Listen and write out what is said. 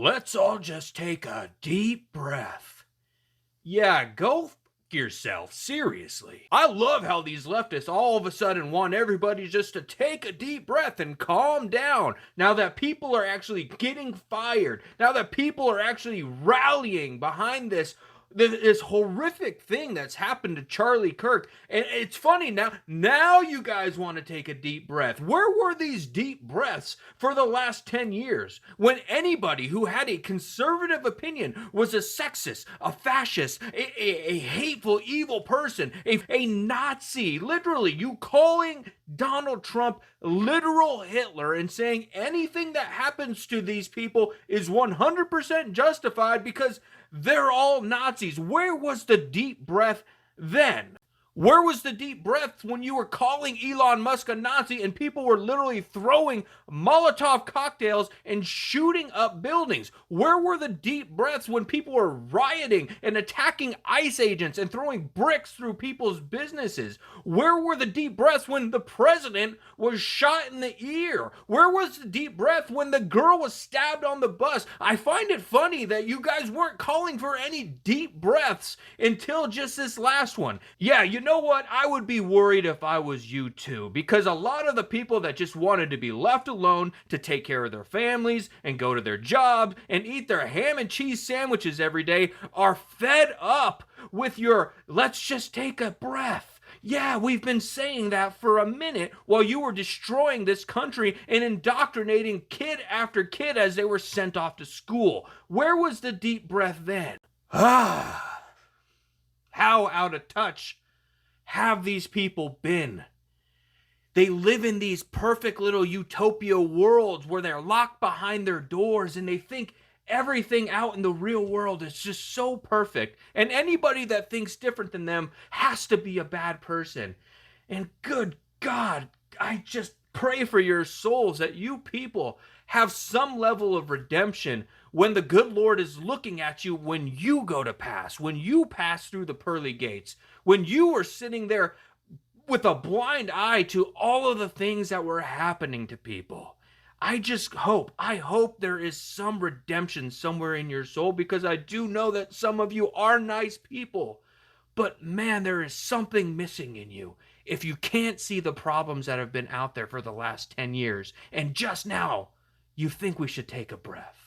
Let's all just take a deep breath. Yeah, go yourself, seriously. I love how these leftists all of a sudden want everybody just to take a deep breath and calm down. Now that people are actually getting fired, now that people are actually rallying behind this horrific thing that's happened to Charlie Kirk. And it's funny now you guys want to take a deep breath. Where were these deep breaths for the last 10 years when anybody who had a conservative opinion was a sexist, a fascist, a hateful, evil person, a Nazi? Literally, you calling Donald Trump literal Hitler and saying anything that happens to these people is 100% justified because they're all Nazis. Where was the deep breath then? Where was the deep breath when you were calling Elon Musk a Nazi and people were literally throwing Molotov cocktails and shooting up buildings? Where were the deep breaths when people were rioting and attacking ICE agents and throwing bricks through people's businesses? Where were the deep breaths when the president was shot in the ear? Where was the deep breath when the girl was stabbed on the bus? I find it funny that you guys weren't calling for any deep breaths until just this last one. Yeah, you know what? I would be worried if I was you too, because a lot of the people that just wanted to be left alone to take care of their families and go to their jobs and eat their ham and cheese sandwiches every day are fed up with your let's just take a breath. Yeah, we've been saying that for a minute while you were destroying this country and indoctrinating kid after kid as they were sent off to school. Where was the deep breath then? How out of touch have these people been? They live in these perfect little utopia worlds where they're locked behind their doors and they think everything out in the real world is just so perfect. And anybody that thinks different than them has to be a bad person. And good God, I just pray for your souls that you people have some level of redemption when the good Lord is looking at you when you go to pass, when you pass through the pearly gates, when you are sitting there with a blind eye to all of the things that were happening to people. I hope there is some redemption somewhere in your soul, because I do know that some of you are nice people. But man, there is something missing in you if you can't see the problems that have been out there for the last 10 years. And just now, you think we should take a breath.